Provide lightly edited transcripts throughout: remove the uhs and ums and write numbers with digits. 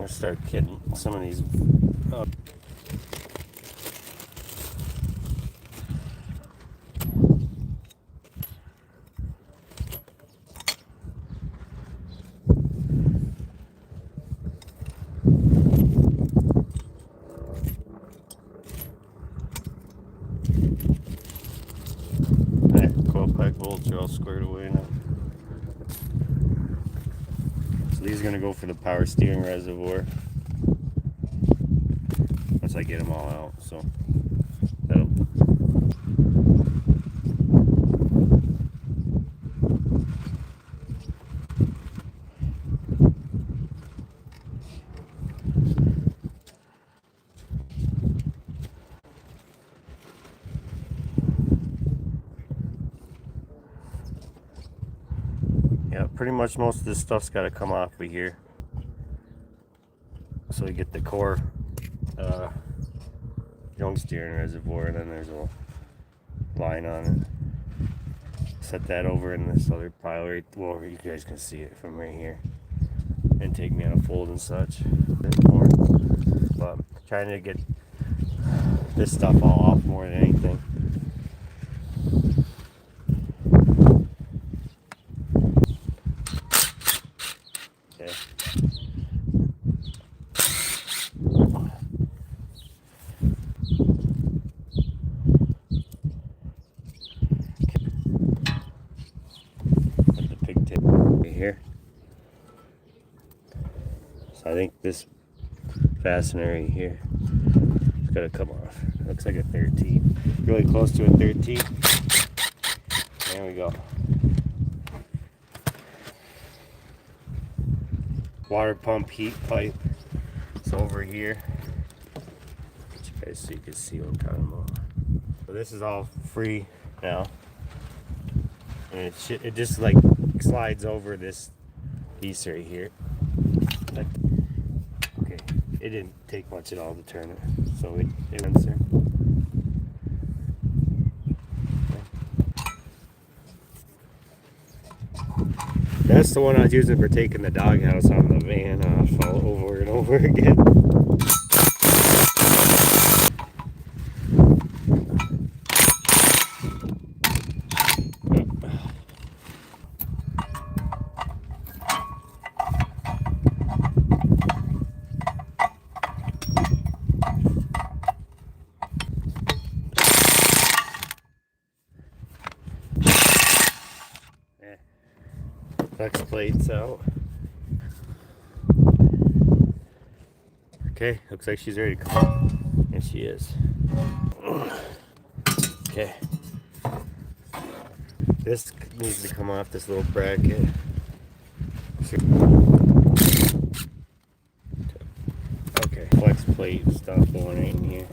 gonna start getting some of these up. Coil pack bolts are all squared away now. So these are gonna go for the power steering reservoir once I get them all out. So that'll. Yeah, pretty much most of this stuff's got to come off of here. So we get the core young steering reservoir, and then there's a line on it. Set that over in this other pile right, well, you guys can see it from right here. And take me on a fold and such. A bit more. But I'm trying to get this stuff all off more than anything. Okay. Put the pigtail right here. So I think this fastener right here is gonna come off. It looks like a 13. Really close to a 13. There we go. Water pump heat pipe. It's over here. Let you guys so you can see what I'm talking about. So this is all free now, and it just like slides over this piece right here. Okay, it didn't take much at all to turn it, so it went there. That's the one I was using for taking the doghouse on the van off all over and over again. Flex plates out. Okay, looks like she's ready to come up. And she is. Okay. This needs to come off this little bracket. Okay, flex plate stuff going right in here.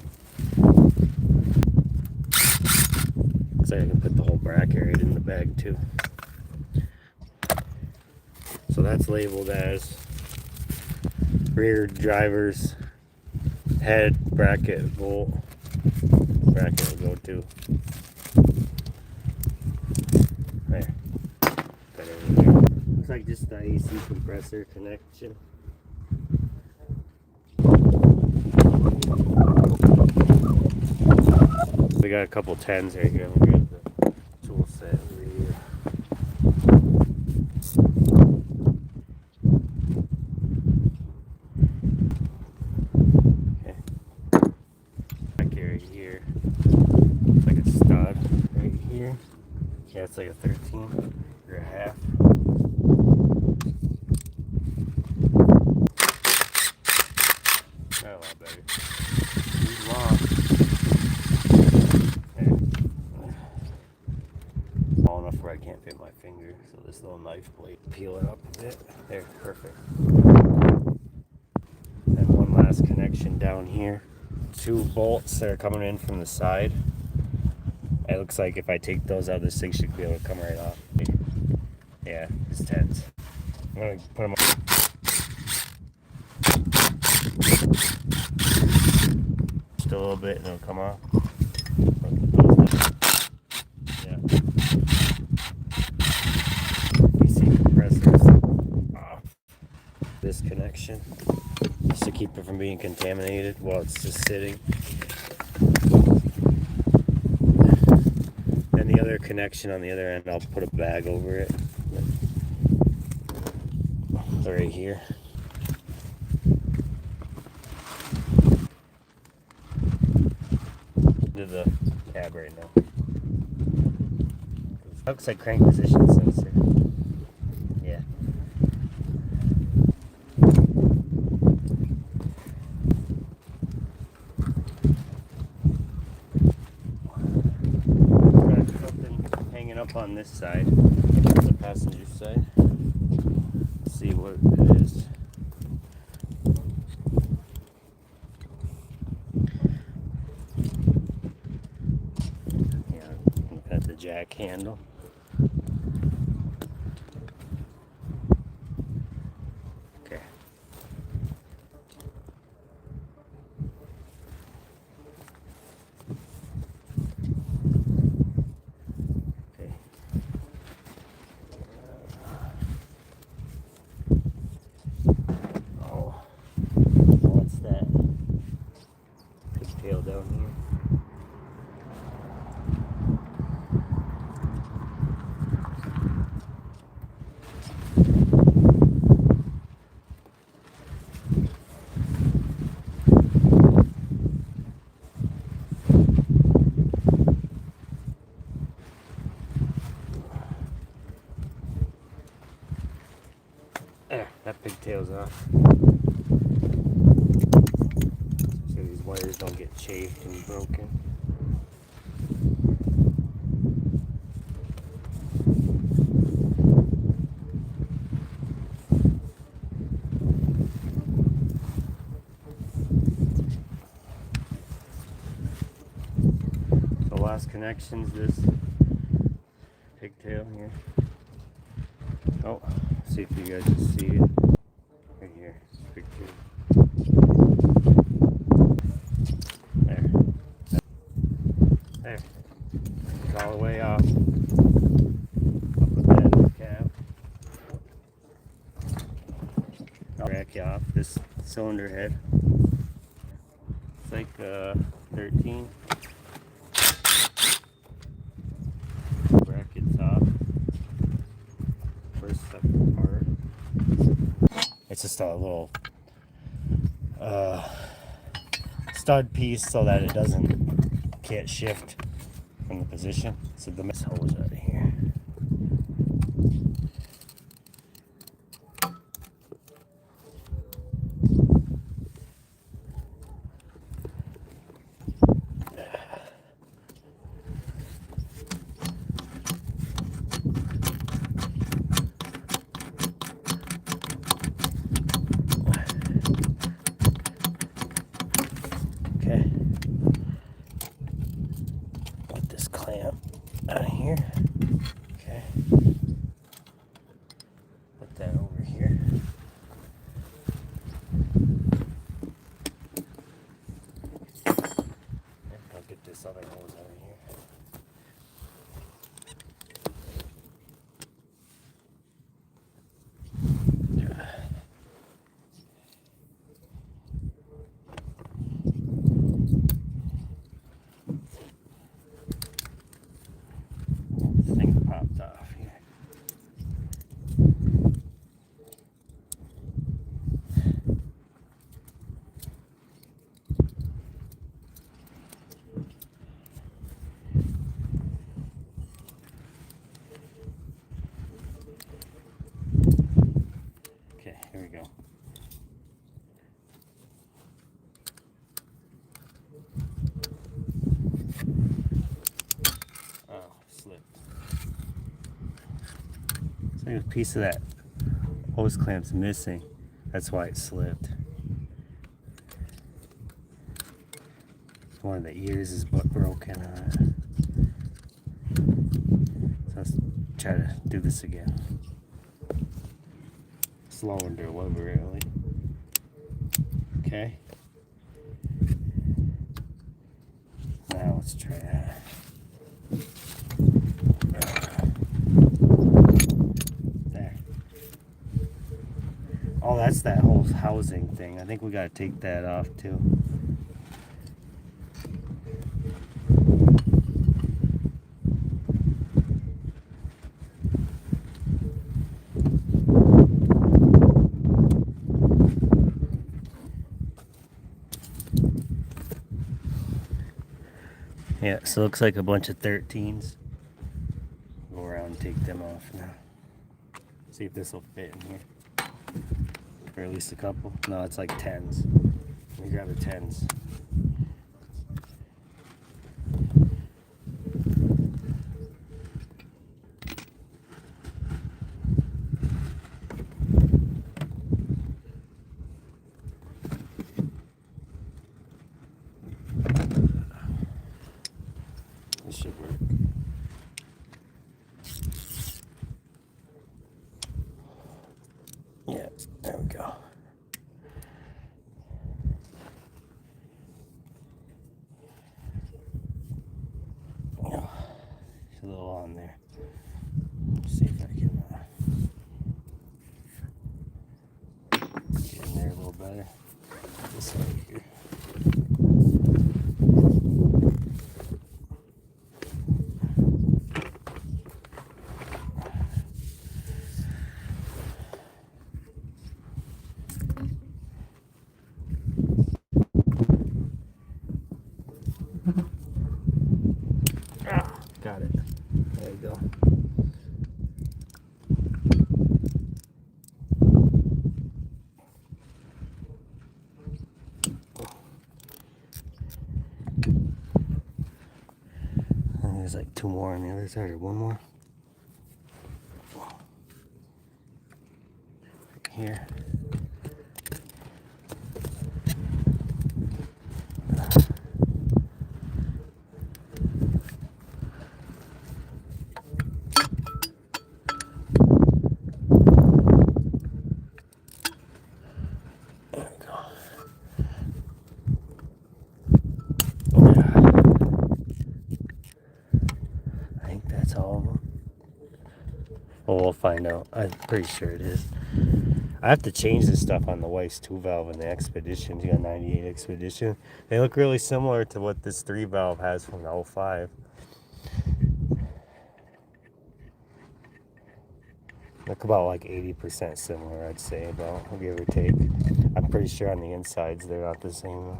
Looks like I can put the whole bracket right in the bag too. So that's labeled as rear driver's head bracket bolt. Bracket will go to there. That over there. Looks like just the AC compressor connection. We got a couple 10s right here. We'll get the tool set over here. Yeah, it's like a 13 or a half. Not a lot better. Too long. There. Small enough where I can't fit my finger, so this little knife blade, peel it up a bit. There, perfect. And one last connection down here. 2 bolts that are coming in from the side. It looks like if I take those out, this thing should be able to come right off. Yeah, it's tense. I'm gonna put them on. Just a little bit and it'll come off. Yeah. DC compressors off. this connection just to keep it from being contaminated while it's just sitting. And the other connection on the other end, I'll put a bag over it right here. To the cab right now. Looks like crank position sensor. Yeah. Got something hanging up on this side, the passenger side. Let's see what it is. Yeah, got the jack handle. Okay. What's that? Pigtail down here. There, that pigtail's off. So these wires don't get chafed and broken. The last connection's this pigtail here. Oh, see if you guys can see it. Right here, pigtail. There. There. It's all the way off. I'll put that in the cab. I'll rack you off this cylinder head. It's like 13. Brackets off. First second part. It's just a little stud piece so that it can't shift from the position. So the mess hose out of here. Okay. Put this clamp out of here. Okay. Put that over here. I'll get this other hose out of here. This thing popped off here. Okay, here we go. Oh, slipped. So a piece of that hose clamp's missing. That's why it slipped. One of the ears is broken on it. So let's try to do this again. Slow and deliberately. Okay. Now let's try that. There. Oh, that's that whole housing thing. I think we gotta take that off too. Yeah, so it looks like a bunch of 13s. Go around and take them off now. See if this will fit in here. Or at least a couple. No, it's like 10s. Let me grab the 10s. This should work. Yeah, there we go. Oh, it's a little on there. Let's see if I can get in there a little better. This right here. Got it. There you go. And there's like 2 more on the other side, or 1 more. Right here. Well, we'll find out. I'm pretty sure it is. I have to change this stuff on the wife's 2-valve in the Expedition. She got 98 Expedition. They look really similar to what this 3-valve has from the 05. Look about like 80% similar, I'd say, about give or take. I'm pretty sure on the insides they're not the same.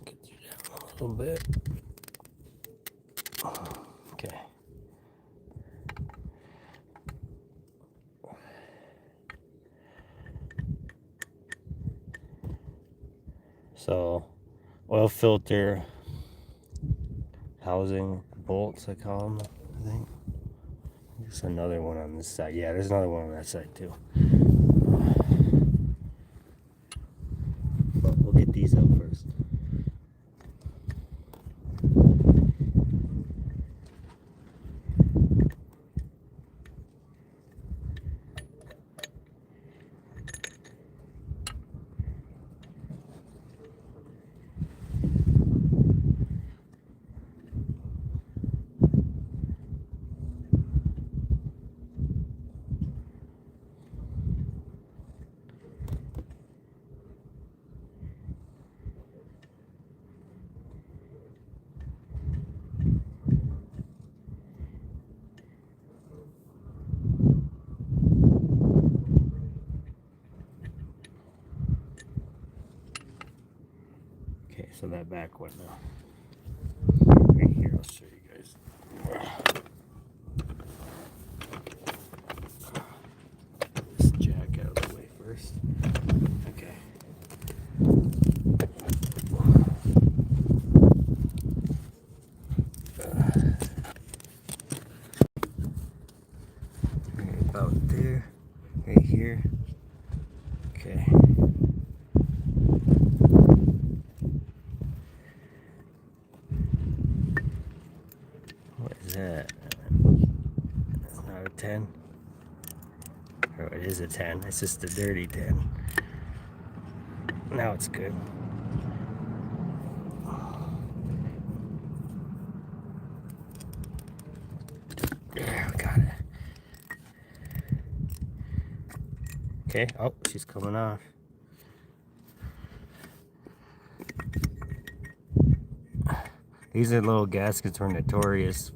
Get you down a little bit. Okay. So, oil filter housing bolts, I call them, I think. There's another one on this side. Yeah, there's another one on that side too. But we'll get these out first. Okay, so that back one now. Right here, I'll show you guys. This jack out of the way first. Okay. Right about there. Right here. Okay. What is that? That's not a 10. Or it is a 10. It's just a dirty 10. Now it's good. Okay, oh, she's coming off. These are little gaskets were notorious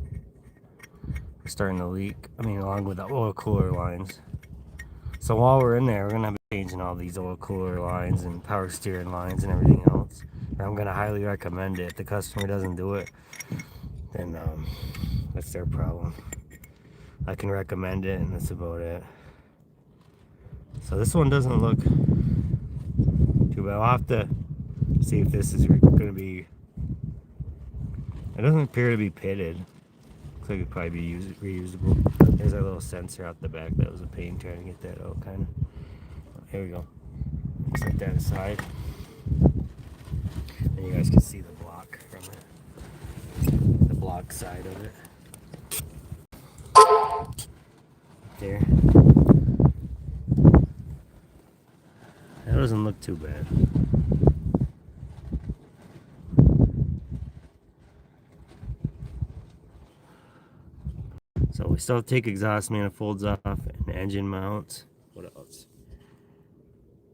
for starting to leak. I mean, along with the oil cooler lines. So while we're in there, we're gonna be changing all these oil cooler lines and power steering lines and everything else. And I'm gonna highly recommend it. If the customer doesn't do it, then that's their problem. I can recommend it, and that's about it. So this one doesn't look too bad. I'll have to see if this is gonna be. It doesn't appear to be pitted. Looks like it'd probably be reusable. There's our little sensor out the back. That was a pain trying to get that out, kind of. Here we go. Set that aside. And you guys can see the block from it. The block side of it. There. That doesn't look too bad. So we still take exhaust manifolds off and engine mounts. What else?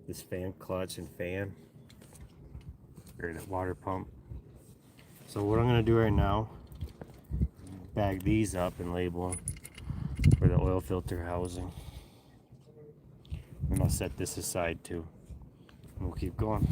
This fan clutch and fan. Or that water pump. So what I'm going to do right now, bag these up and label them for the oil filter housing. And I'll set this aside too. And we'll keep going.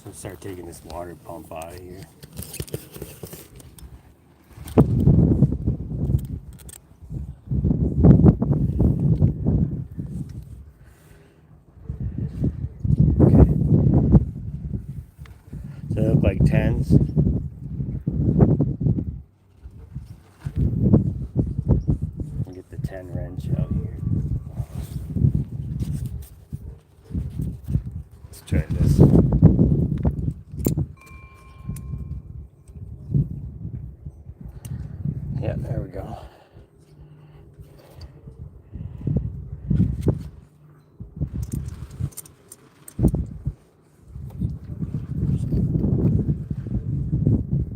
So start taking this water pump out of here. So they look like 10s. I'll get the 10 wrench out here. Let's try this. Yeah, there we go.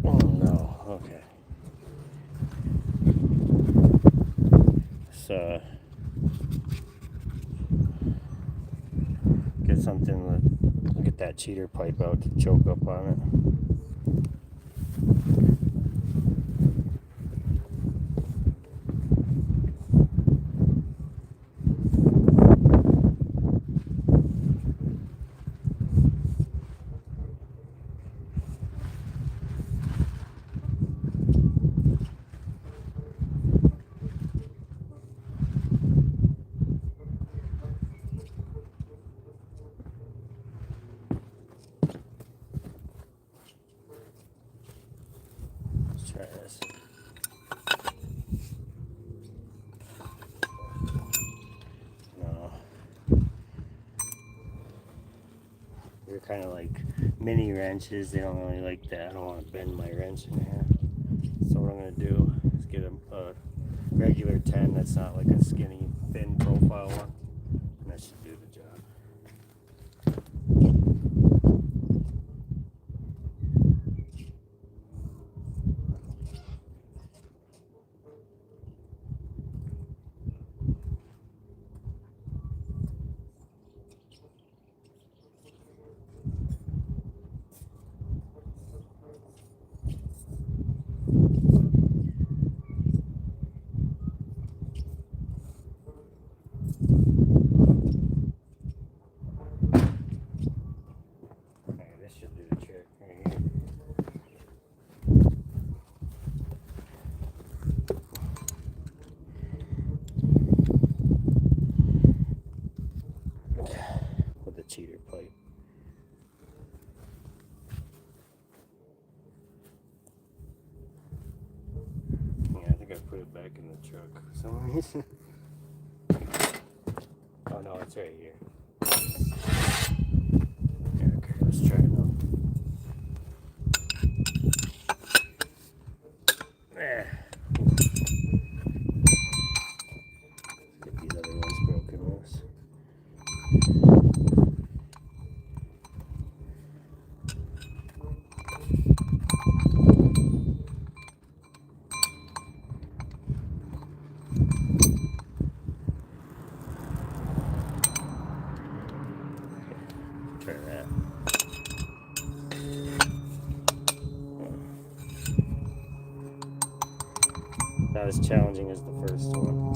Oh no, okay. So get something, get that cheater pipe out to choke up on it. Let's try this. No. They're kind of like mini wrenches. They don't really like that. I don't want to bend my wrench in half. So what I'm going to do is get a regular 10 that's not like a skinny, thin profile one. And that should do the job. This should do the trick right here. With the cheater pipe. Yeah, I think I put it back in the truck for some reason. Oh no, it's right here. Yeah, okay, let's try it now. Get these other ones broken loose. Try that. Not as challenging as the first one.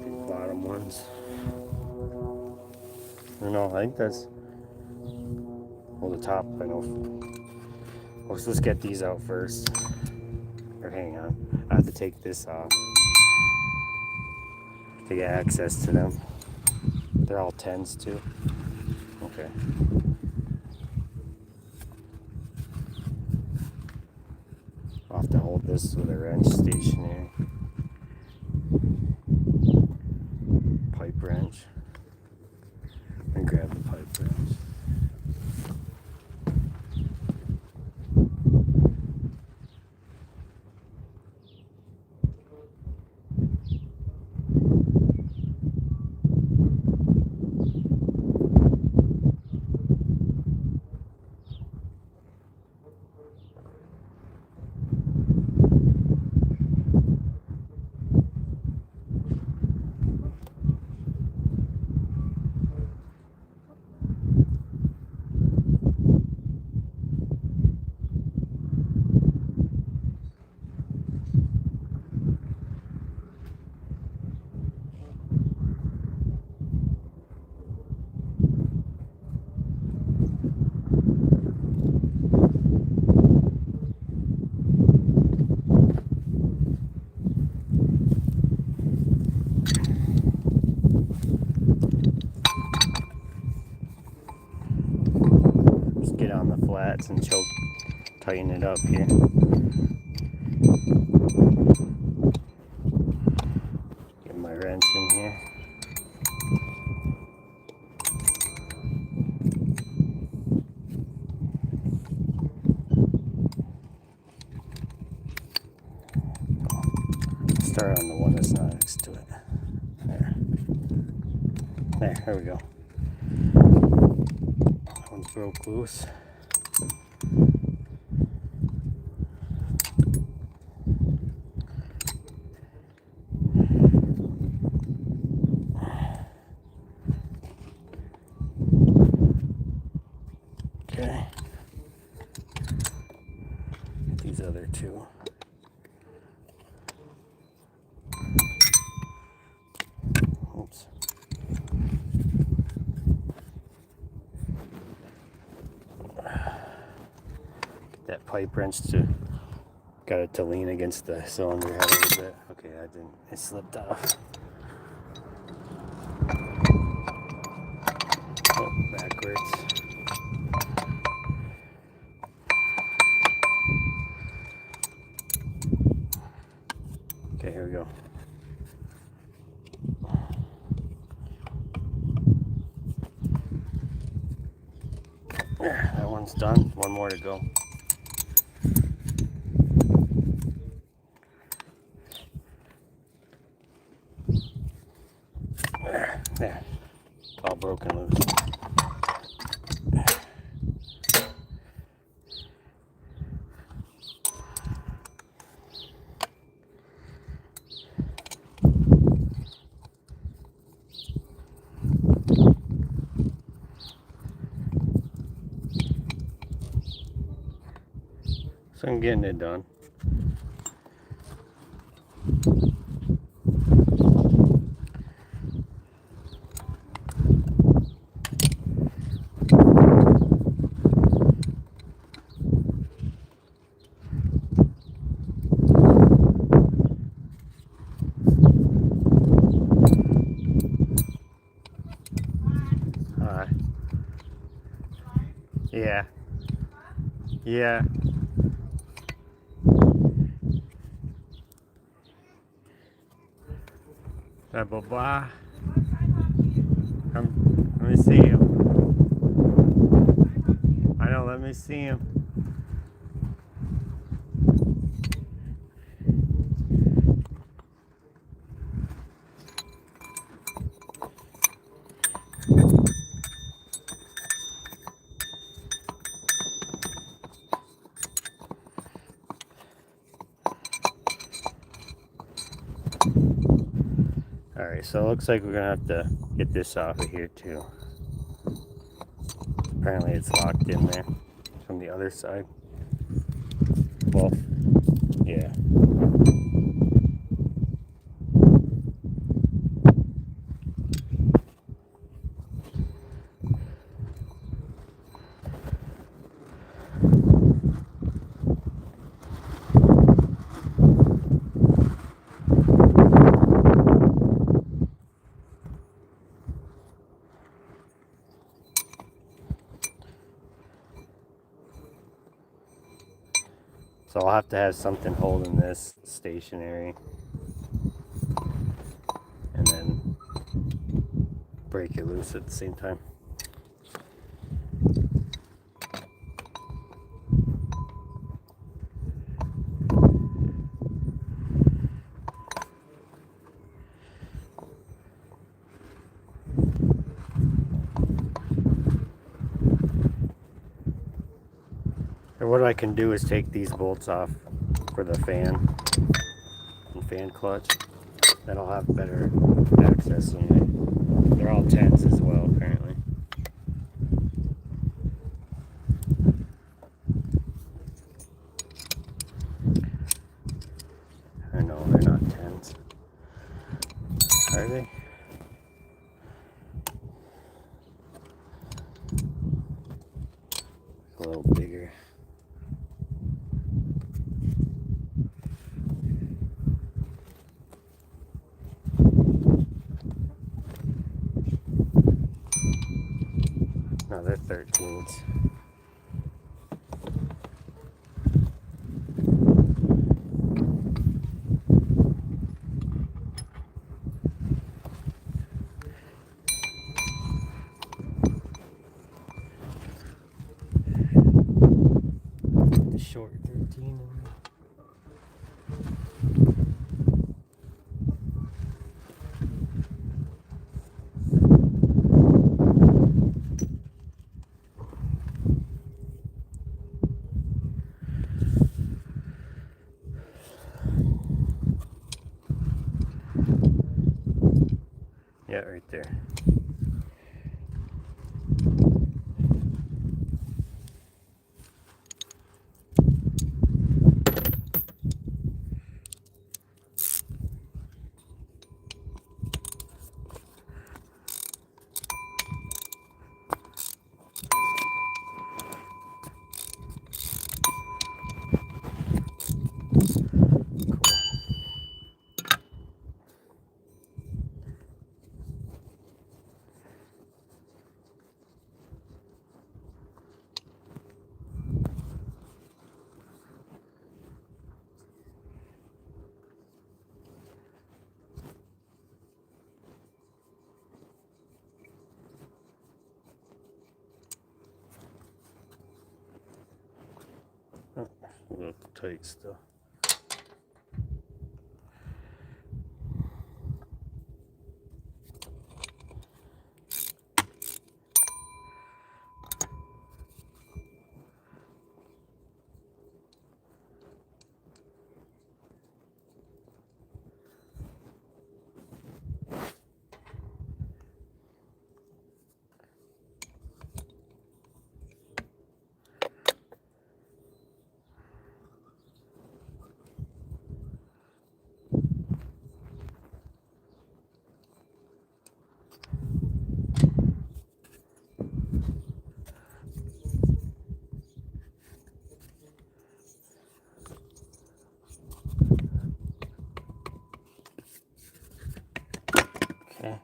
These bottom ones. I don't know, I think that's, well, the top, I know. Let's just get these out first. Or hang on, I have to take this off to get access to them. They're all 10s too. Okay. I'll have to hold this with a wrench stationary. Pipe wrench. And grab the pipe wrench. Get on the flats and choke, tighten it up here. Get my wrench in here. Start on the one that's not next to it. There we go. That one's broke loose. Okay. These other two. Oops. Get that pipe wrench to, got it to lean against the cylinder head a little bit. Okay, that didn't, it slipped off. Oh, backwards. Okay, here we go. one's done. One more to go. There. It's all broken loose. So I'm getting it done. Yeah. Yeah. Blah blah. Let me see him. I know, let me see him. Alright, so it looks like we're gonna have to get this off of here too. Apparently it's locked in there from the other side. Well, yeah. So I'll have to have something holding this stationary and then break it loose at the same time. And what I can do is take these bolts off for the fan and fan clutch. Then I'll have better access on it. They're all 10s as well apparently. Or no, they're not 10s. Are they? A little bigger. No, they're 13s. The short 13. Yeah, right there. A little tight still. Okay.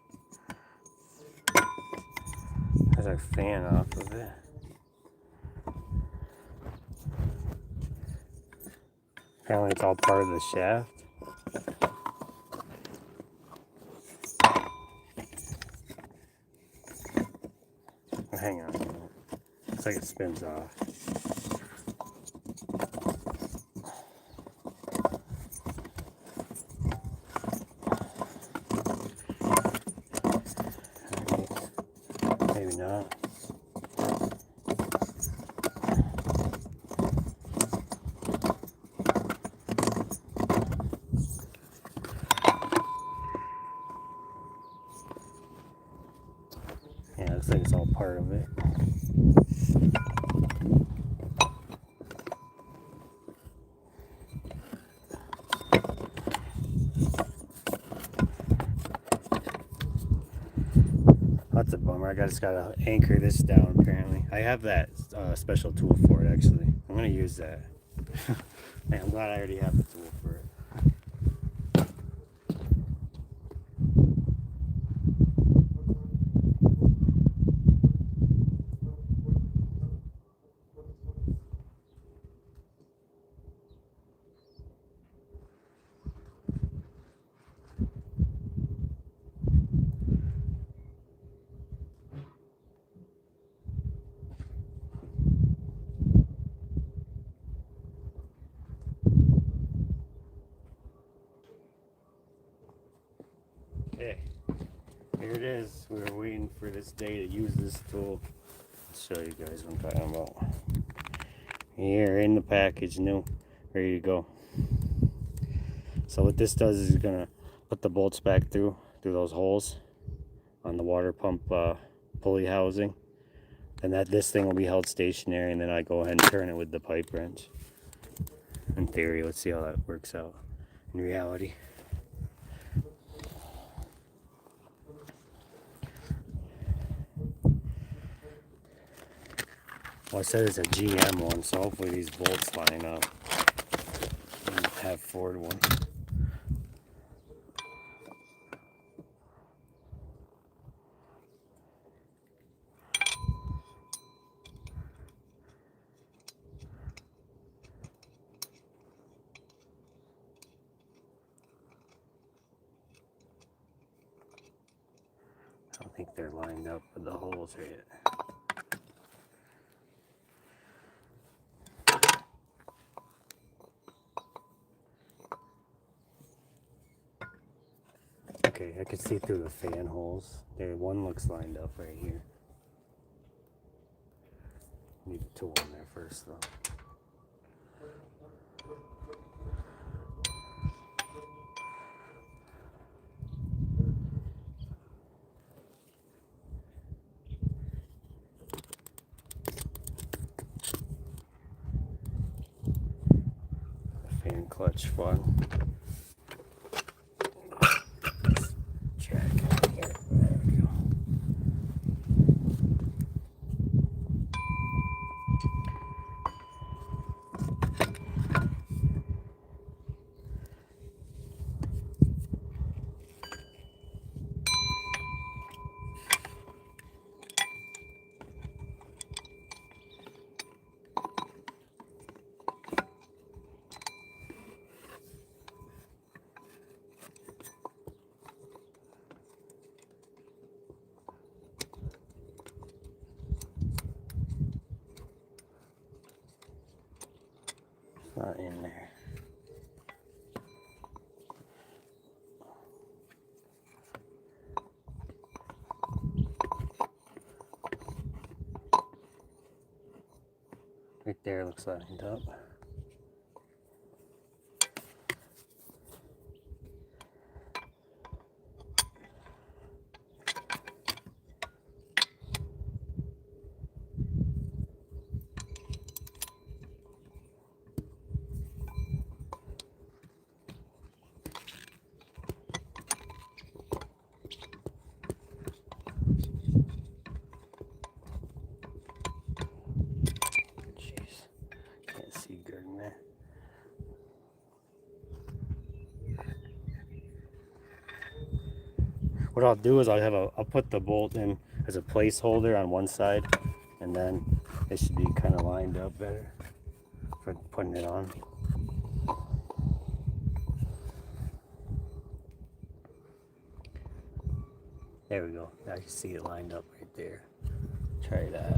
There's our fan off of it. Apparently it's all part of the shaft. Hang on a minute. Looks like it spins off. Maybe not. Yeah, looks like it's all part of it. That's a bummer. I just gotta anchor this down apparently. I have that special tool for it actually. I'm gonna use that. Man, I'm glad I already have the tool for it. Okay, here it is. We were waiting for this day to use this tool. I'll show you guys what I'm talking about. Here in the package, new, ready to go. So what this does is it's gonna put the bolts back through those holes on the water pump pulley housing, and this thing will be held stationary, and then I go ahead and turn it with the pipe wrench. In theory, let's see how that works out in reality. Well, I said it's a GM one, so hopefully these bolts line up. And have Ford one. I don't think they're lined up with the holes yet. Okay, I can see through the fan holes. There, one looks lined up right here. Need a tool in there first, though. Fan clutch fun. Check. Here. There we go. Not in there. Right there looks lined up. Jeez, can't see good in there. What I'll do is I'll put the bolt in as a placeholder on one side, and then it should be kind of lined up better for putting it on. There we go. Now you can see it lined up right there. Try that.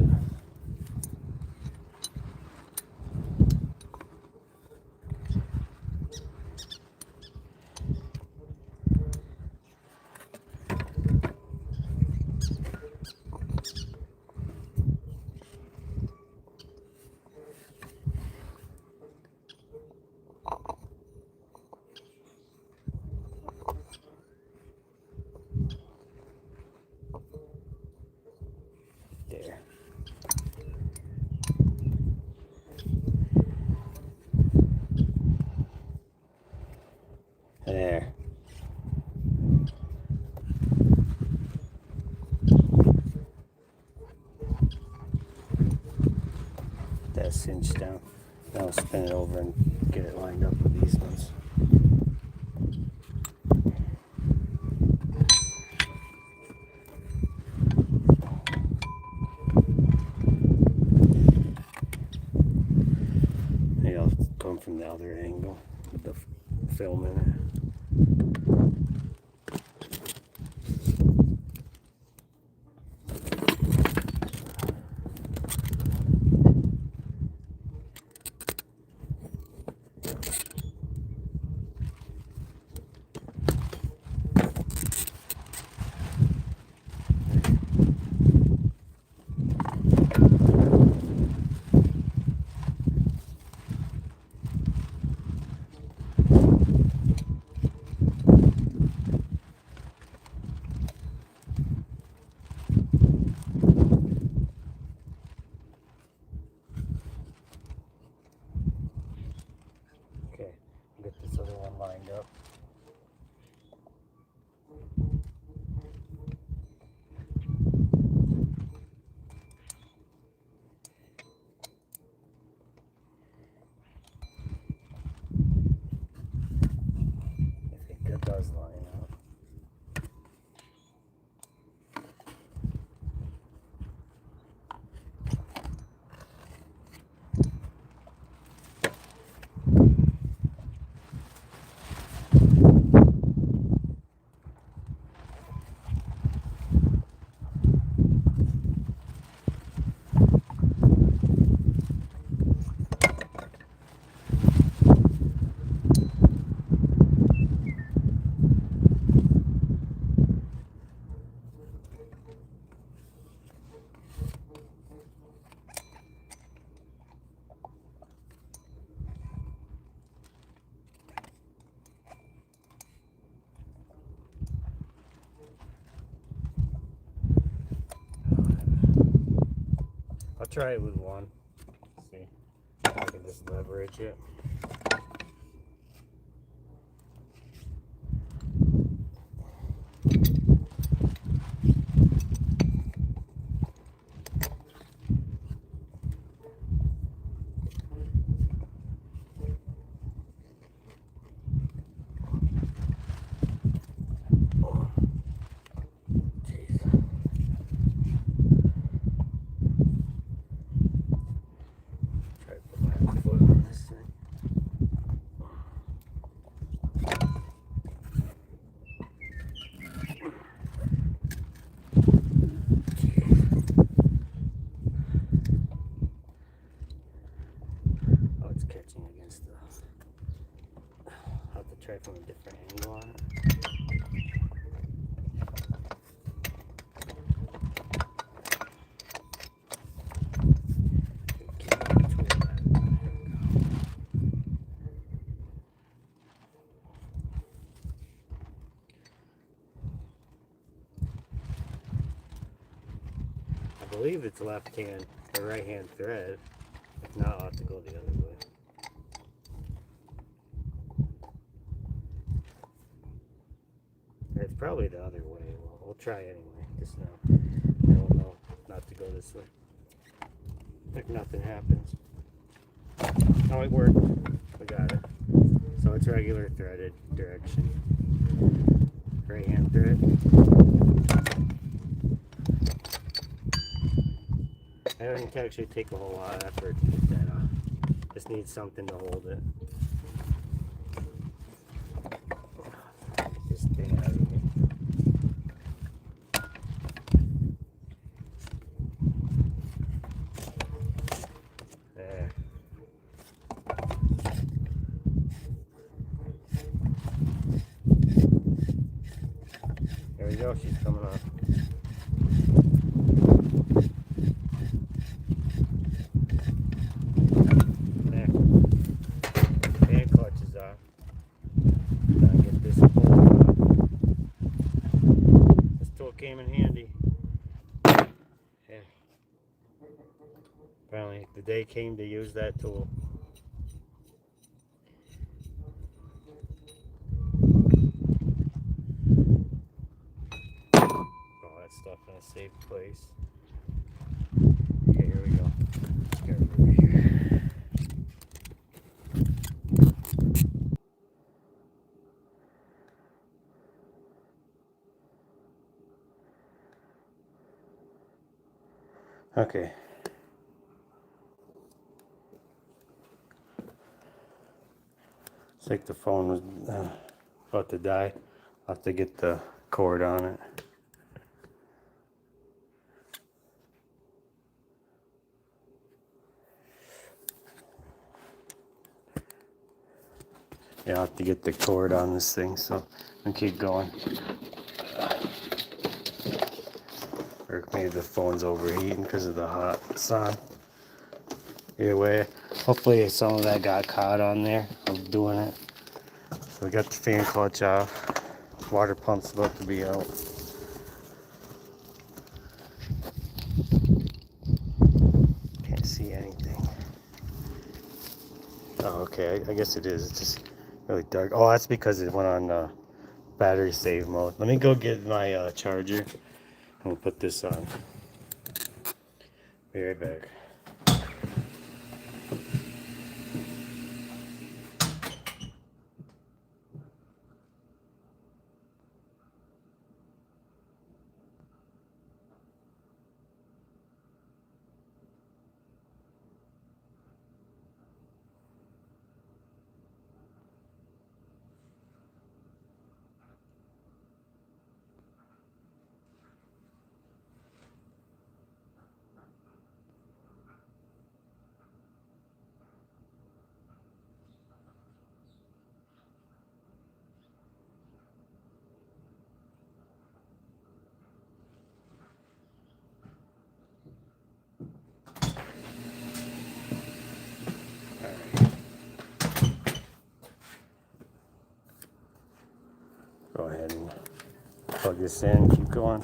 There. There. That cinched down. Now I'll spin it over and get it lined up with these ones. Maybe I'll come from the other angle with the film in it. Okay, get this other one lined up. I think that does line up. I'll try it with one. See if I can just leverage it. Try to put my foot on this thing. Try from a different angle on it. I believe it's left hand or right hand thread. If not, I'll have to go the other way. It's probably the other way. Well, we'll try anyway. Just now. I don't know not to go this way. If nothing happens. Oh, it worked. We got it. So it's regular threaded direction. Right hand thread. I don't actually take a whole lot of effort to get that off. Just need something to hold it. Get this thing out of here. There. There we go, she's coming off. There. Hand clutch is off. Gotta get this pulled off. This tool came in handy. Yeah. Finally, the day came to use that tool. All that stuff in a safe place. Okay, here we go. Let's get over here. Okay. It's like the phone was about to die. I'll have to get the cord on it. Yeah, I'll have to get the cord on this thing, so I'll keep going. Or maybe the phone's overheating because of the hot sun. Either way, hopefully some of that got caught on there of doing it. So we got the fan clutch off. Water pump's about to be out. Can't see anything. Oh, okay, I guess it is. It's just really dark. Oh, that's because it went on battery save mode. Let me go get my charger and we'll put this on. Be right back. Go ahead and plug this in, keep going.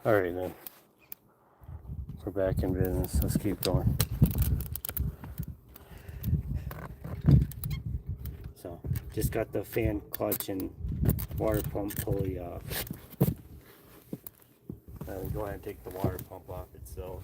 Alright then, we're back in business. Let's keep going. Just got the fan clutch and water pump pulley off. Go ahead and take the water pump off itself.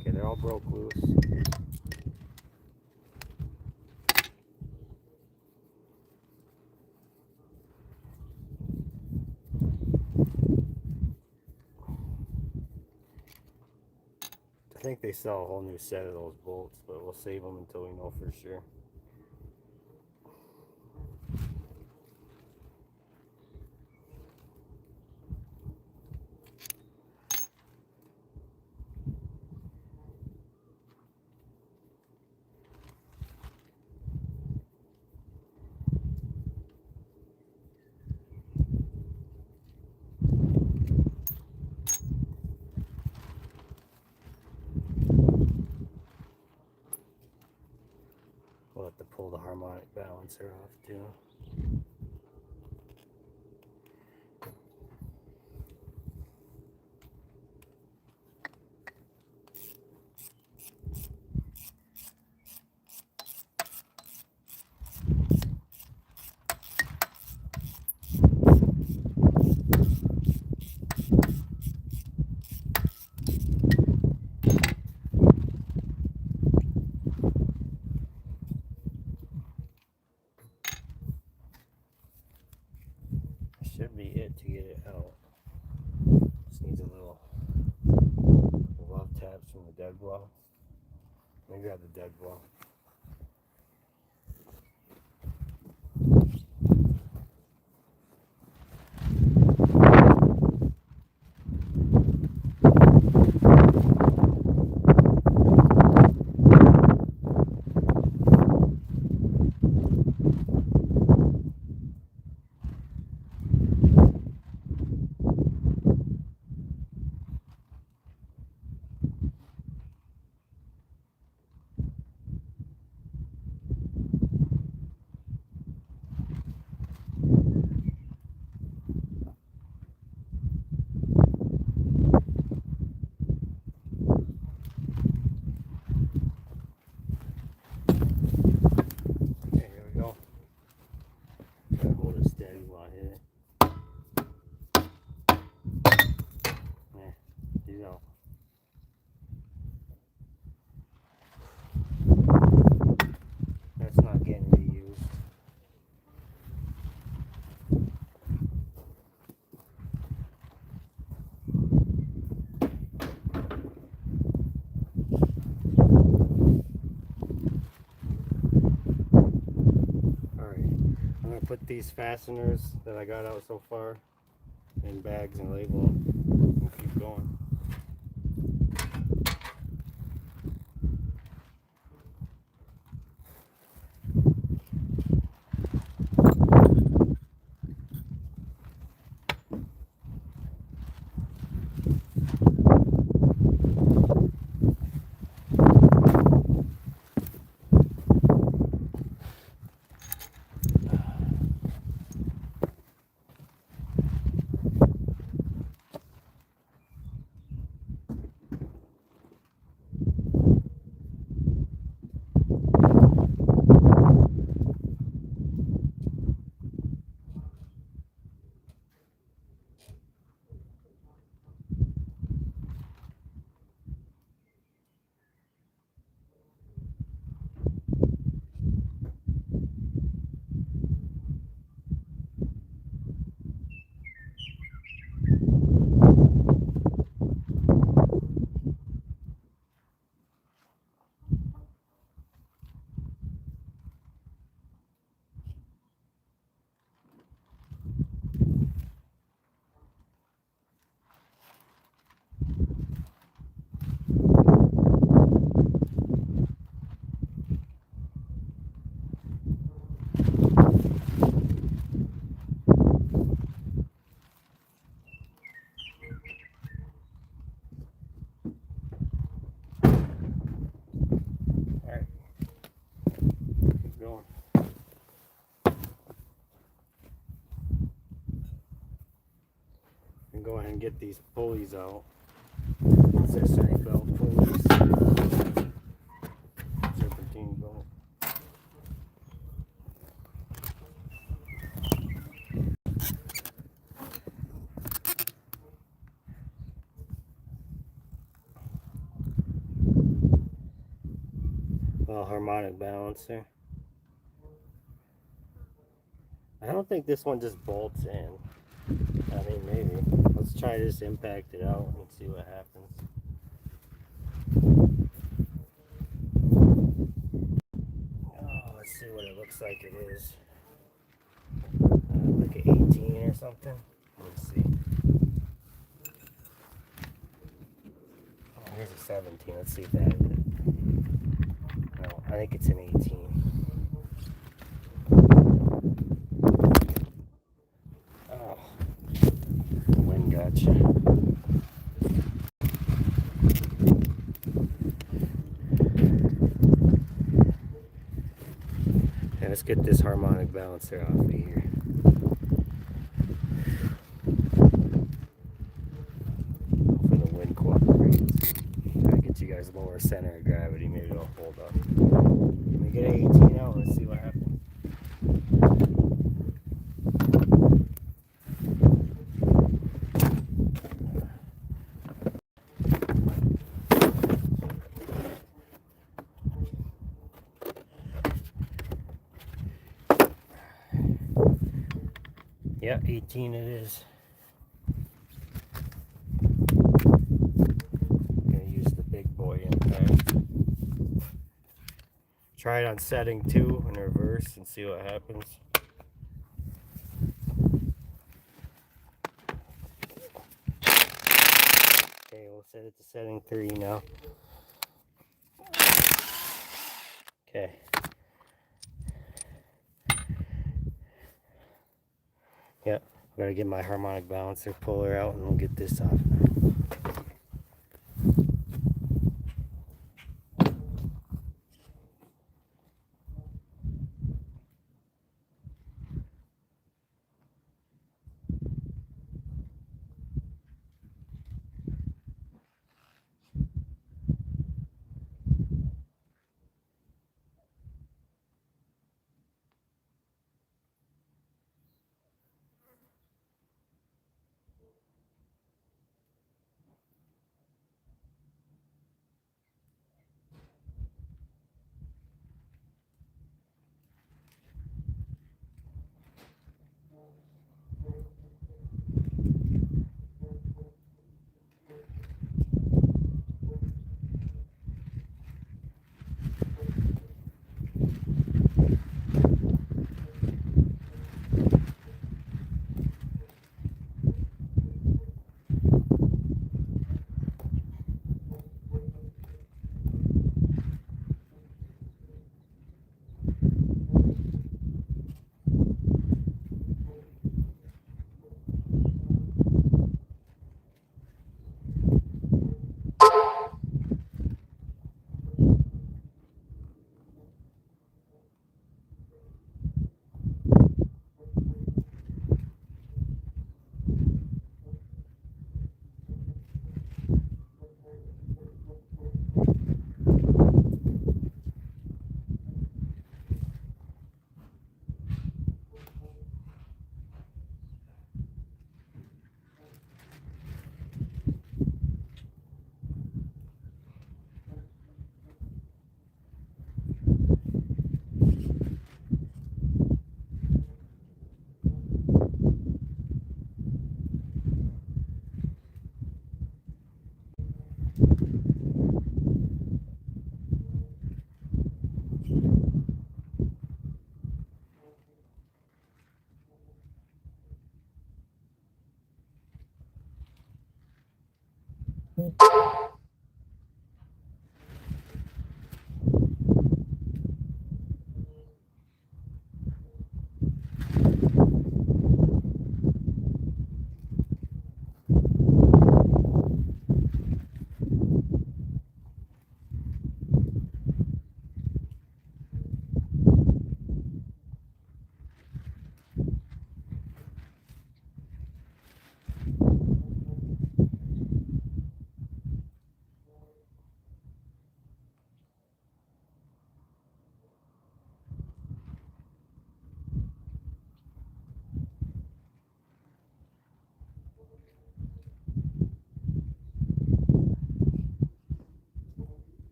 Okay, they're all broke loose. I think they sell a whole new set of those bolts, but we'll save them until we know for sure. We'll have to pull the harmonic balancer off too. Should be it to get it out. Just needs a little glove taps from the dead blow. Let me grab the dead blow. That's not getting reused. Alright, I'm going to put these fasteners that I got out so far in bags and label them and keep going. And go ahead and get these pulleys out. Accessory belt pulleys. Serpentine belt. Well, harmonic balancer. I don't think this one just bolts in. I mean, maybe. Let's try this, impact it out, and see what happens. Oh, let's see what it looks like it is. Like an 18 or something. Let's see. Oh, here's a 17. Let's see if that is it. No, I think it's an 18. Oh, the wind got you. Okay, let's get this harmonic balancer off of here. Hopefully the wind cooperates. Try to get you guys lower center of gravity. Maybe it'll hold up. Let me get an 18 out. Let's see what happens. Yeah, 18 it is. I'm gonna use the big boy impact. Try it on setting 2 in reverse and see what happens. Okay, we'll set it to setting 3 now. Okay. Yep, I gotta get my harmonic balancer puller out and we'll get this off now.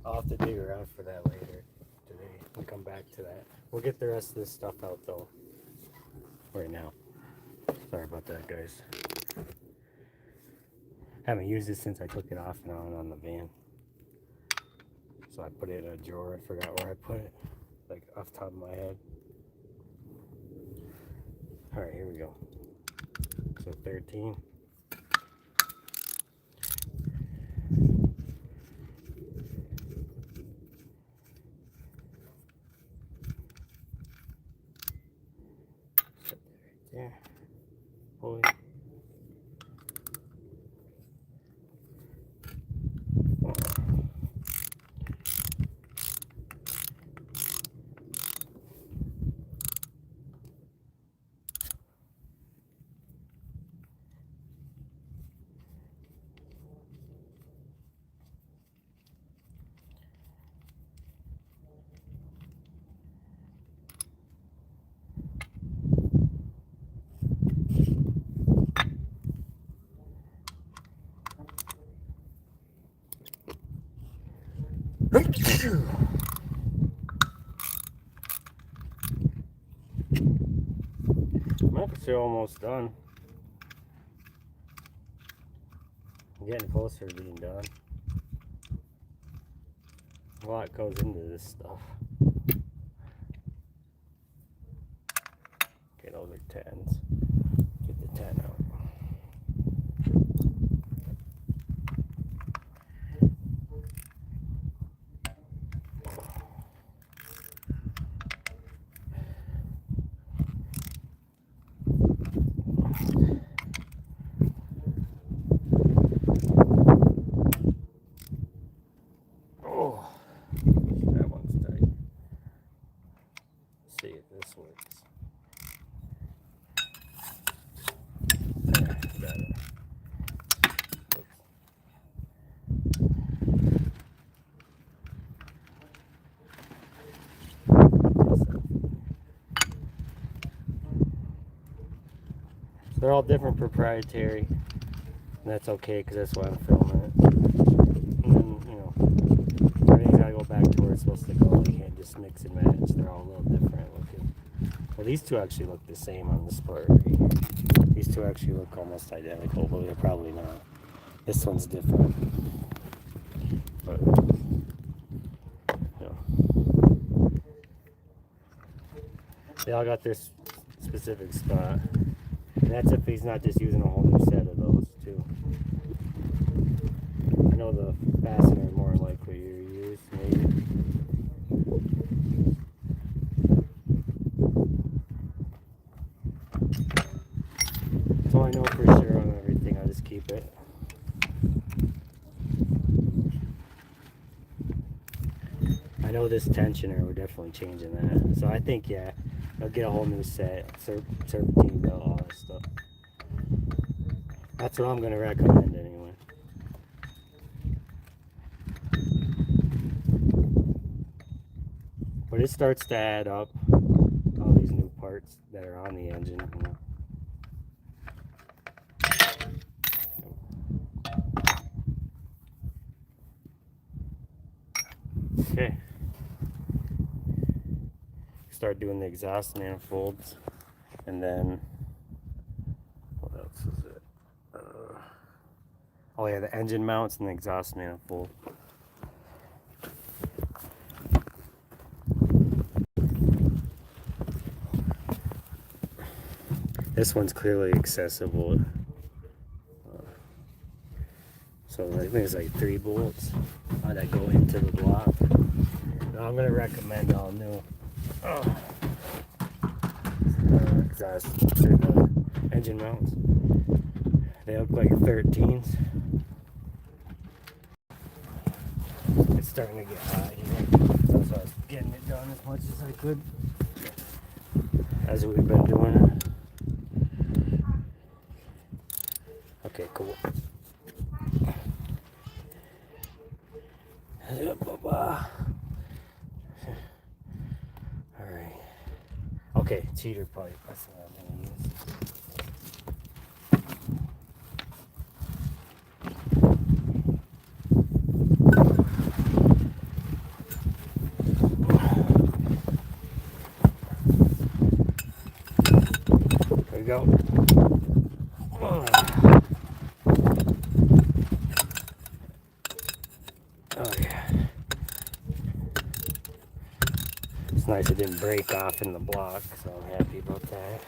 I'll have to dig around for that later today and come back to that. We'll get the rest of this stuff out though right now. Sorry about that, guys. Haven't used it since I took it off and on the van. So I put it in a drawer. I forgot where I put it, like off the top of my head. Alright, here we go. So 13. Set that right there. Pull it. I'm actually almost done. I'm getting closer to being done. A lot goes into this stuff. Okay, those are 10s. Get the 10 out. Oh, that one's tight. Let's see if this works. There, got it. They're all different proprietary, and that's okay because that's why I'm filming it. And then, you know, everything's got to go back to where it's supposed to go. You can't just mix and match. They're all a little different looking. Well, these two actually look the same on this part right here. These two actually look almost identical, but they're probably not. This one's different. But, you know, they all got their specific spot. And that's if he's not just using a whole new set of those too. I know the fastener is more likely to use, maybe. So I know for sure on everything, I just keep it. I know this tensioner, we're definitely changing that. So I think, yeah, I'll get a whole new set, serpentine belt, all that stuff. That's what I'm going to recommend anyway. But it starts to add up, all these new parts that are on the engine. You know. Okay. Start doing the exhaust manifolds, and then what else is it? Oh yeah, the engine mounts and the exhaust manifold. This one's clearly accessible. So I think there's like 3 bolts that go into the block. Now I'm gonna recommend all new exhaust or the engine mounts. They look like 13s. It's starting to get hot here, so I was getting it done as much as I could, as we've been doing it. Okay, cool. Alright. Okay, cheater pipe. That's what I'm going to use. go. Oh, yeah. It's nice it didn't break off in the block, so I'm happy about that.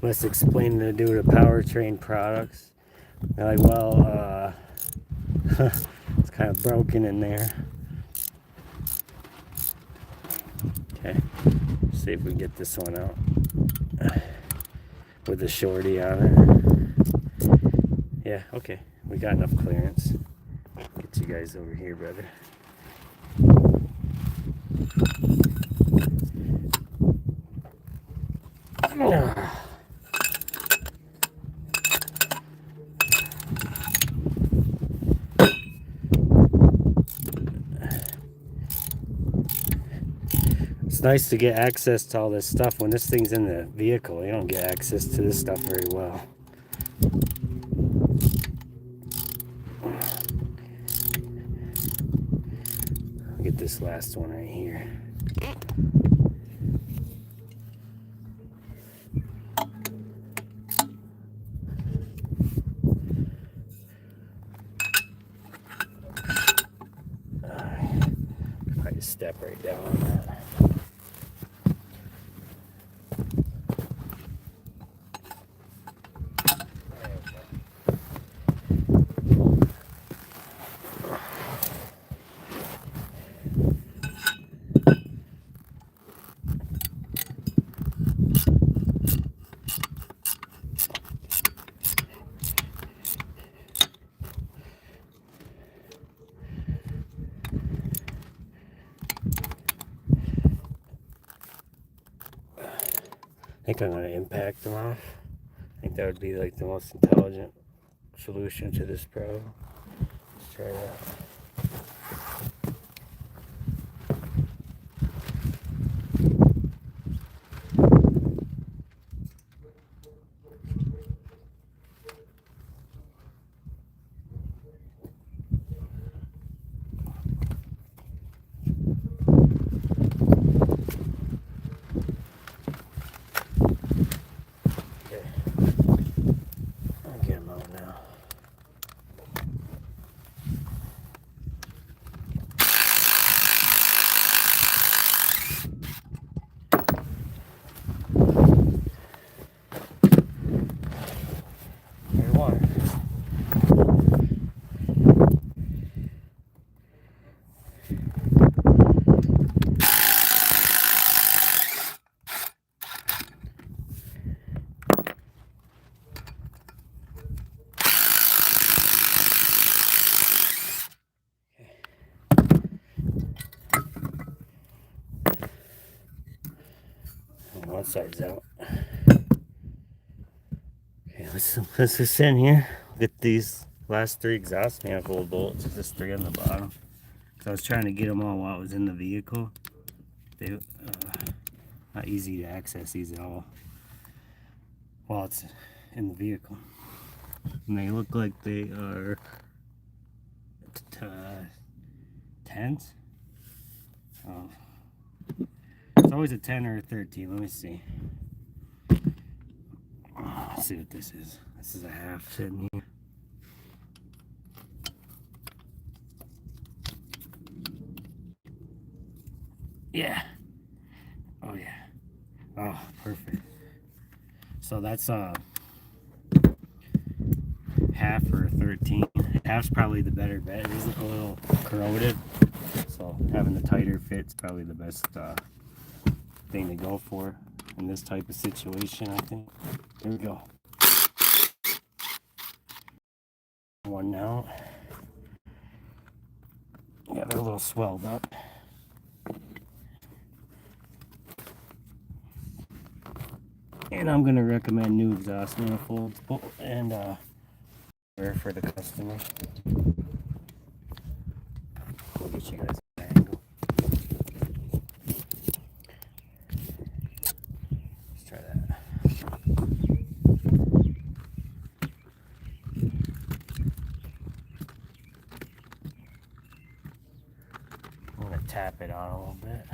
Let's explain to do the powertrain products. They're like, well, it's kind of broken in there. Okay, see if we can get this one out with the shorty on it. Yeah, okay, we got enough clearance. Get you guys over here, brother. It's nice to get access to all this stuff. When this thing's in the vehicle, you don't get access to this stuff very well. I'll get this last one right here. Probably step right down on that. I think I'm going to impact them off. I think that would be like the most intelligent solution to this problem. Let's try that. One side's out. Okay, let's just in here. Get these last three exhaust manifold bolts. Just three on the bottom. So I was trying to get them all while it was in the vehicle. They not easy to access these at all while it's in the vehicle. And they look like they are 10s. Oh. It's always a 10 or a 13. Let me see. Let's see what this is. This is a half sitting here. Yeah. Oh yeah. Oh, perfect. So that's half or 13. Half's probably the better bet. It is a little corroded, so having the tighter fit's probably the best thing to go for in this type of situation, I think. Here we go. One now. Yeah, they're a little swelled up. And I'm gonna recommend new exhaust manifolds and for the customer. We'll get you guys an angle. Let's try that. I'm gonna tap it on a little bit.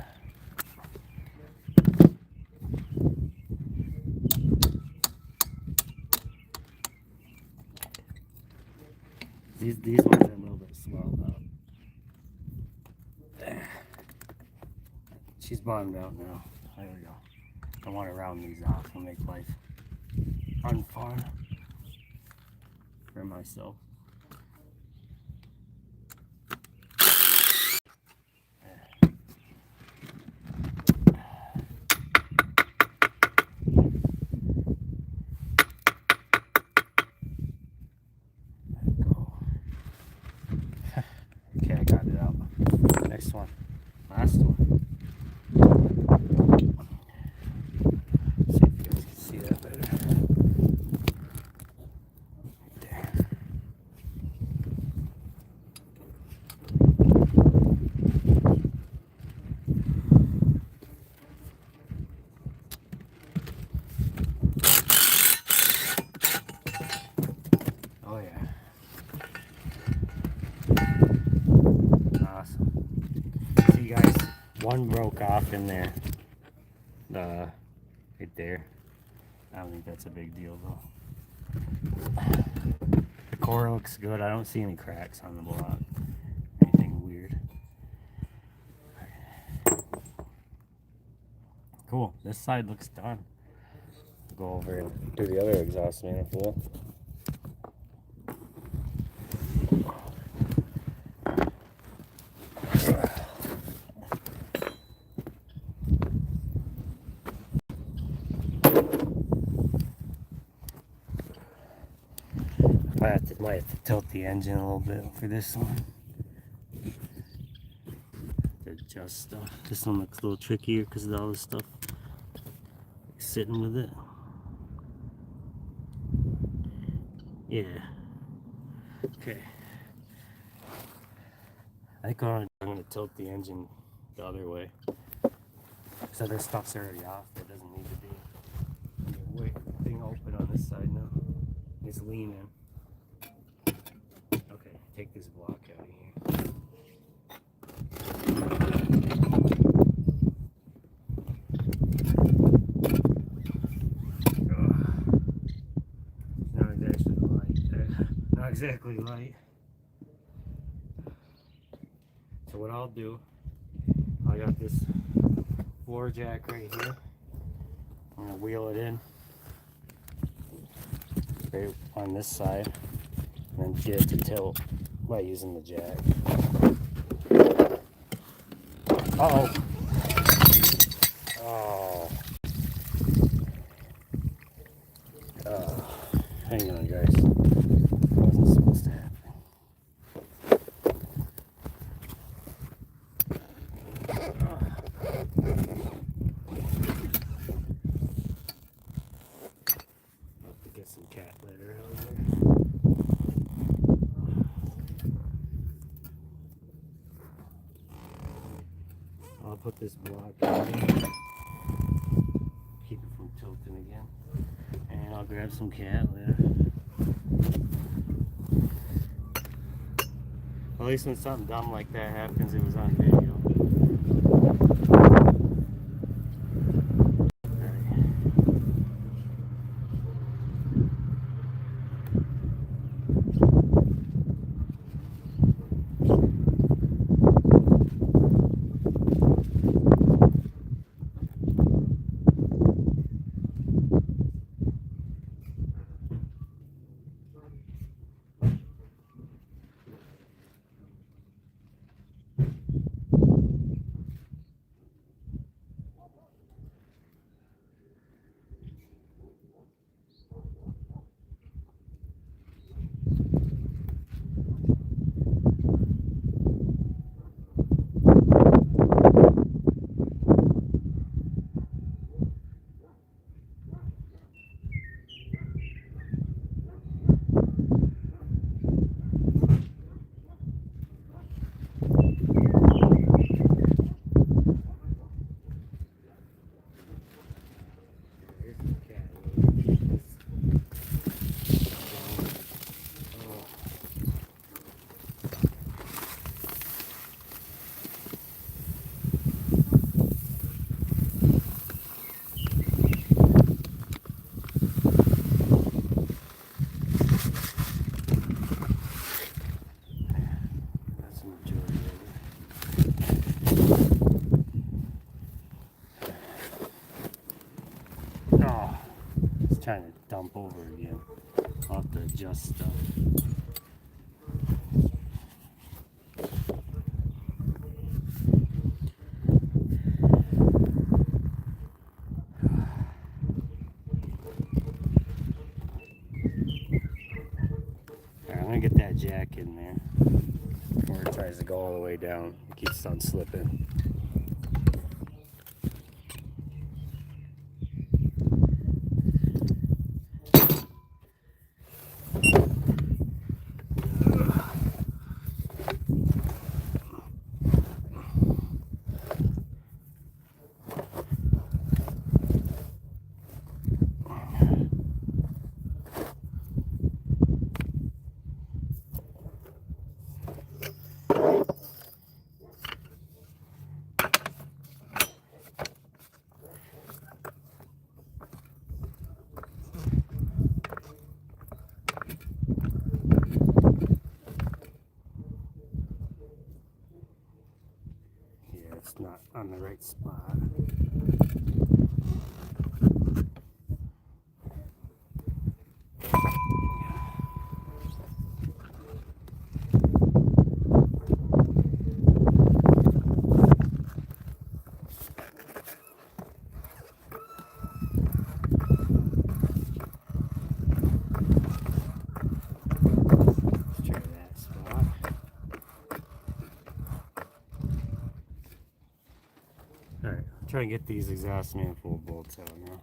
These ones are a little bit swelled up. She's bottomed out now. There we go. I want to round these off and make life unfun for myself. Okay, I got it out. Next one. Last one. See if you guys can see that better. Right there. Oh yeah. Awesome. See guys, one broke off in there. Right there. I don't think that's a big deal though. The core looks good. I don't see any cracks on the block. Anything weird. Cool. This side looks done. Go over and do the other exhaust manifold. Might have to tilt the engine a little bit for this one. To adjust stuff. This one looks a little trickier because of all the stuff sitting with it. Yeah. Okay. I think I'm going to tilt the engine the other way. Because other stuff's already off. It doesn't need to be. Wait, thing open on this side now. It's leaning. Okay, take this block out of here. Not exactly light. Not exactly light. So what I'll do, I got this floor jack right here. I'm gonna wheel it in right on this side and then get it to tilt by using the jack. Uh-oh. Hang on, guys. That wasn't supposed to happen. I'll have to get some cat litter out here. I'll put this block in here. Keep it from tilting again. And I'll grab some cat litter. At least when something dumb like that happens, it was on video. the majority of it. Oh, it's trying to dump over again. I'll have to adjust stuff. I'm gonna get that jack in there before it tries to go all the way down. It keeps on slipping. It's not on the right spot. Let's try that spot. Alright, try and get these exhaust manifold bolts out now.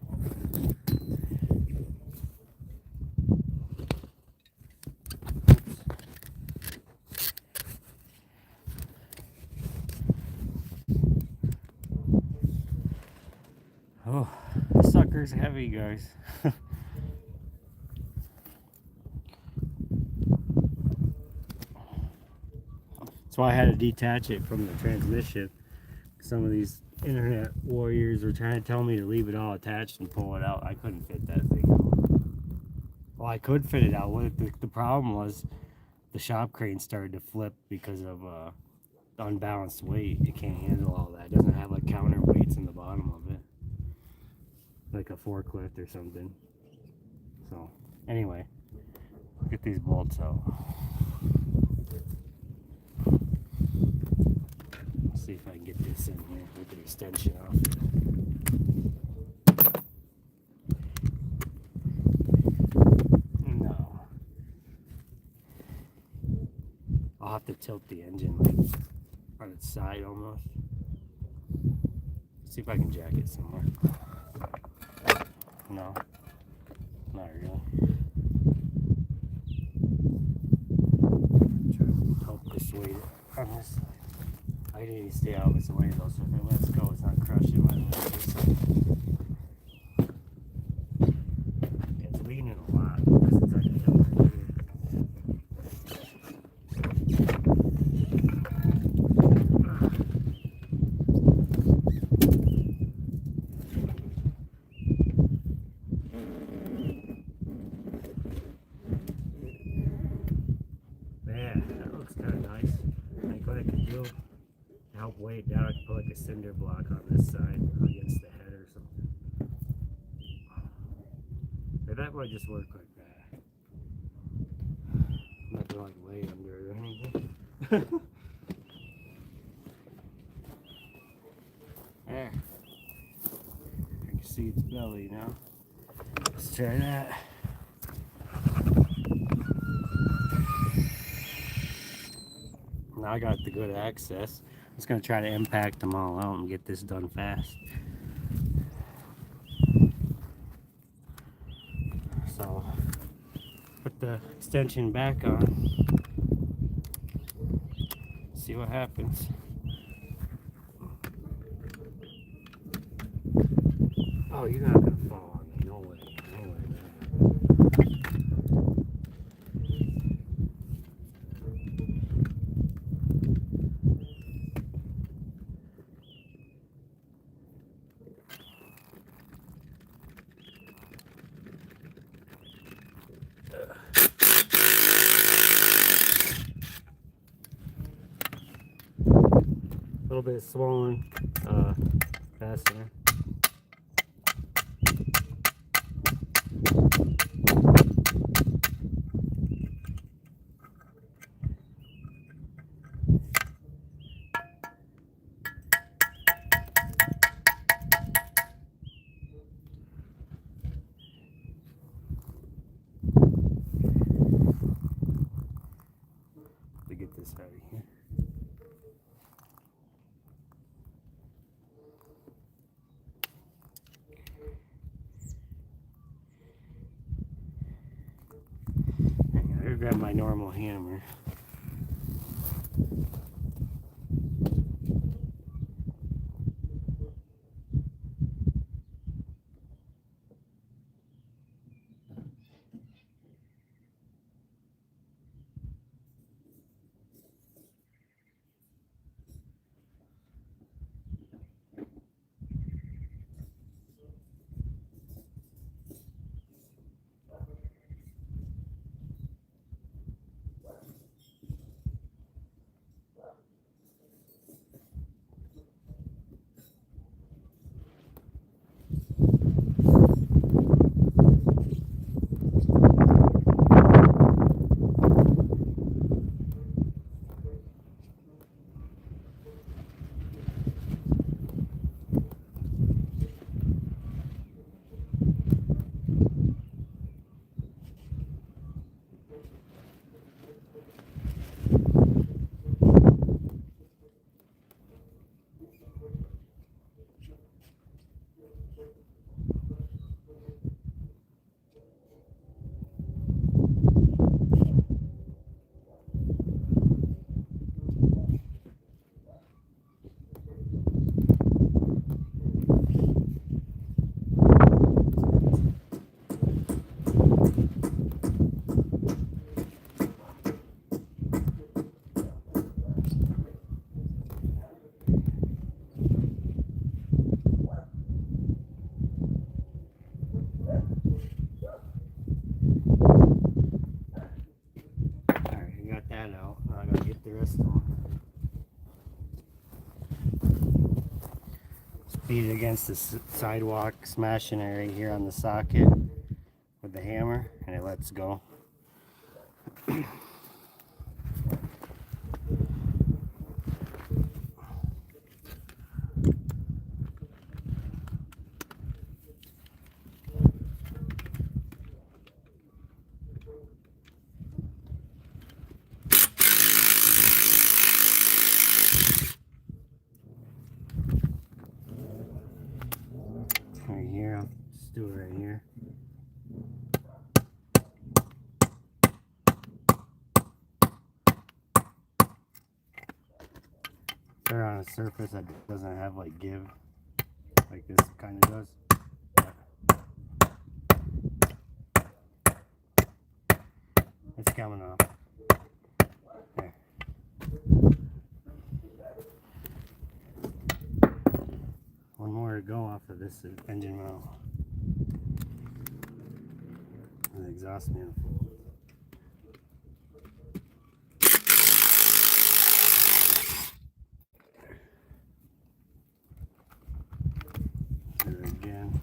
Oh, this sucker's heavy, guys. That's why I had to detach it from the transmission. Some of these internet warriors were trying to tell me to leave it all attached and pull it out. I couldn't fit that thing out. Well, I could fit it out. What the problem was, the shop crane started to flip because of unbalanced weight. It can't handle all that. It doesn't have like counterweights in the bottom of it, like a forklift or something. So anyway, get these bolts out. See if I can get this in here with the extension off. No. I'll have to tilt the engine like on its side almost. See if I can jack it somewhere. No. Not really. Try to help dissuade it on this side. I need to stay out of its way though, so if it lets go, it's not crushing my legs. It's leaning a lot because it's like a hill right here. Man, that looks kind of nice. Like what I could do. Help weigh it down, I could put like a cinder block on this side against the head or something. Or that might just work like that. I'm not gonna like lay under it or anything. There. I can see its belly now. Let's try that. Now I got the good access. I'm just going to try to impact them all out and get this done fast. So, put the extension back on. See what happens. Oh, you're not going to fall on me. No way. No way, man. little bit swollen fastener. To get this out of here. I'm gonna grab my normal hammer. Now I gotta get the rest on. Just beat it against the sidewalk, smashing it right here on the socket with the hammer, and it lets go. Right here, I'll just do it right here. They're on a surface that doesn't have like give, like this kind of does. It's coming off. There. One more to go off of this engine mount. The exhaust manifold. Do it again.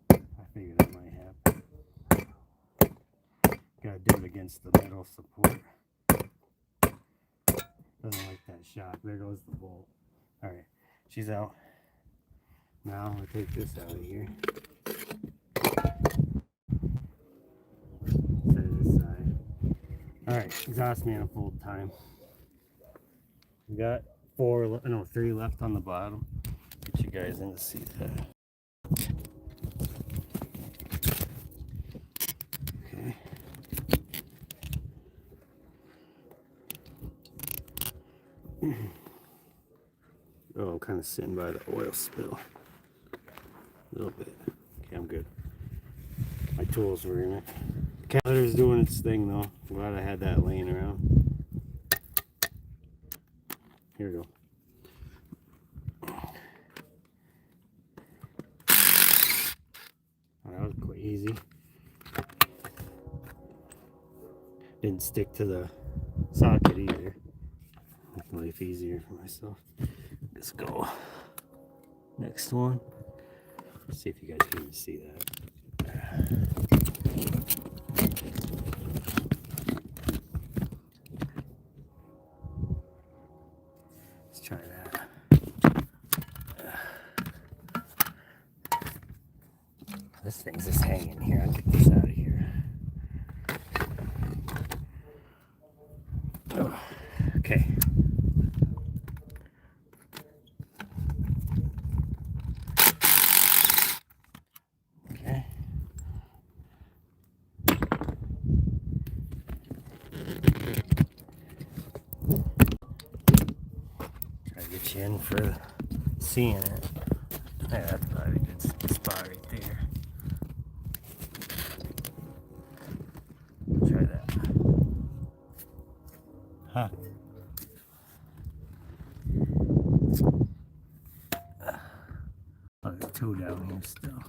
I figured that might happen. Gotta do it against the metal support. Doesn't like that shock. There goes the bolt. Alright, she's out. Now we'll take this out of here. Set it aside. Alright, exhaust manifold time. We got 3 left on the bottom. Get you guys in to see that. Okay. Oh, I'm kind of sitting by the oil spill. A little bit. Okay, I'm good. My tools were in it. The catheter's doing its thing though. I'm glad I had that laying around. Here we go. Oh, that was quite easy. Didn't stick to the socket either. Make life easier for myself. Let's go. Next one. Let's see if you guys can even see that. Let's try that. This thing's just hanging here. I'll get this out of here. Oh, okay. Okay. Try to get you in for seeing it. Yeah, that's probably a good spot right there. Try that. Huh. Oh, there's two down here still.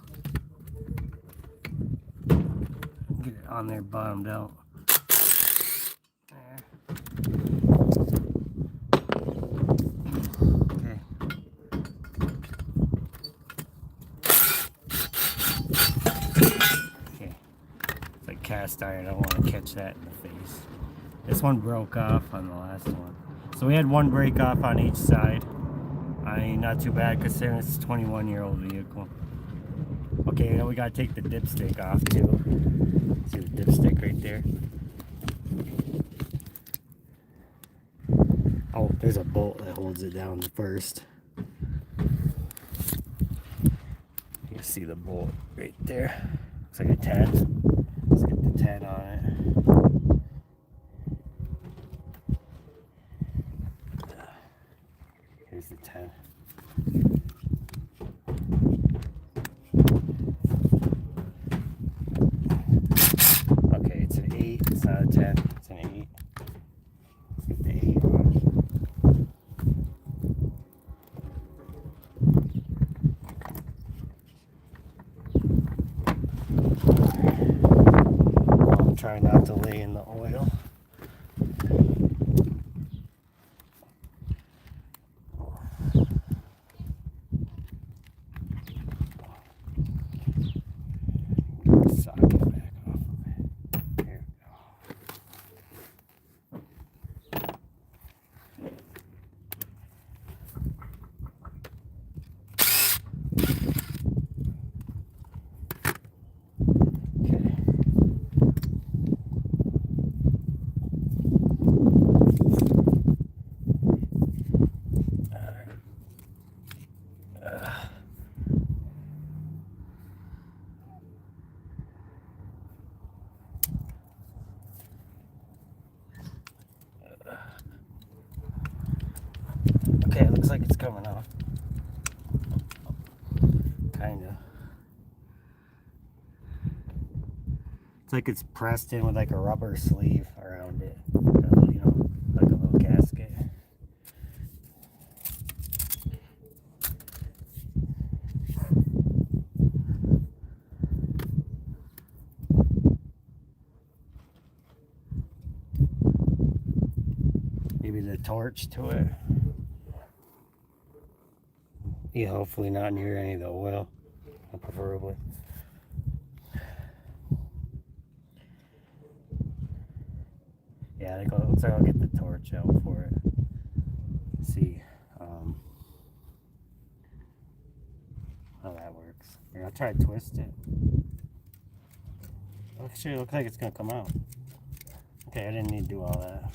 Get it on there bottomed out. There. Okay. Okay. It's like cast iron. I don't want to catch that in the face. This one broke off on the last one. So we had one break off on each side. I mean, not too bad considering it's a 21-year-old vehicle. Okay, now we gotta take the dipstick off too. See the dipstick right there? Oh, there's a bolt that holds it down first. You can see the bolt right there. Looks like a 10. Let's get the 10 on it. Here's the 10. Okay, it's an 8. It's not a 10. It's an 8. Let's get the 8 on. I'm trying not to lay in the oil. Okay, it looks like it's coming off. Kinda. It's like it's pressed in with like a rubber sleeve around it. You know, like a little gasket. Maybe the torch to it. Yeah, hopefully not near any of the oil, preferably. Yeah, it looks like I'll get the torch out for it. See how that works. Here, I'll try to twist it. Actually, it looks like it's gonna come out. Okay, I didn't need to do all that.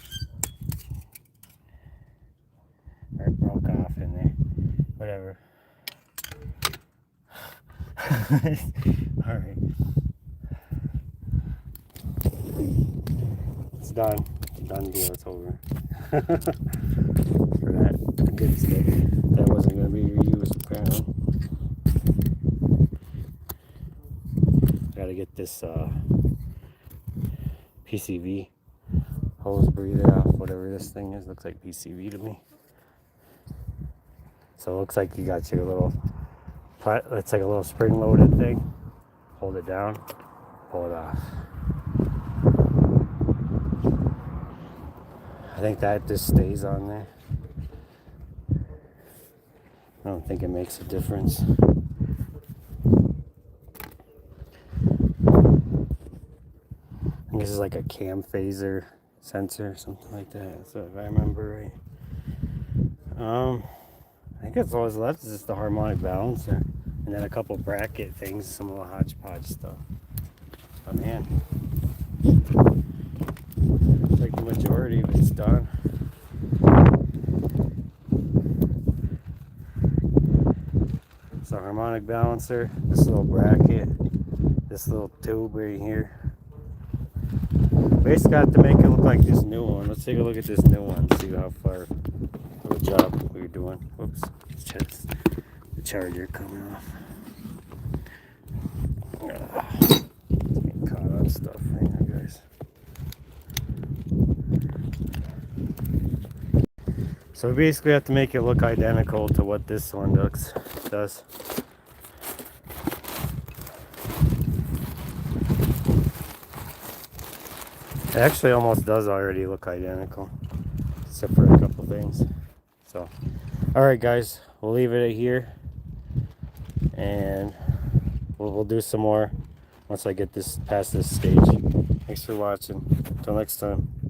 Or it broke off in there. Whatever. Alright. It's done. Done deal. It's over. For that good stick. That wasn't going to be reused apparently. Gotta get this PCV hose breather off, whatever this thing is. Looks like PCV to me. So it looks like you got your little, it's like a little spring loaded thing. Hold it down, pull it off. I think that just stays on there. I don't think it makes a difference. I think this is like a cam phaser sensor or something like that. So if I remember right. I think that's all that's left is just the harmonic balancer. And then a couple bracket things, some little hodgepodge stuff. But man, looks like the majority of it's done. So harmonic balancer, this little bracket, this little tube right here. Basically got to make it look like this new one. Let's take a look at this new one, see how far of a job we were doing. Whoops, it's just the charger coming off. Getting caught on stuff. Hang on, guys. So we basically have to make it look identical to what this one does. It actually almost does already look identical, except for a couple things. So, alright guys, we'll leave it here, and we'll do some more once I get this past this stage. Thanks for watching. Until next time.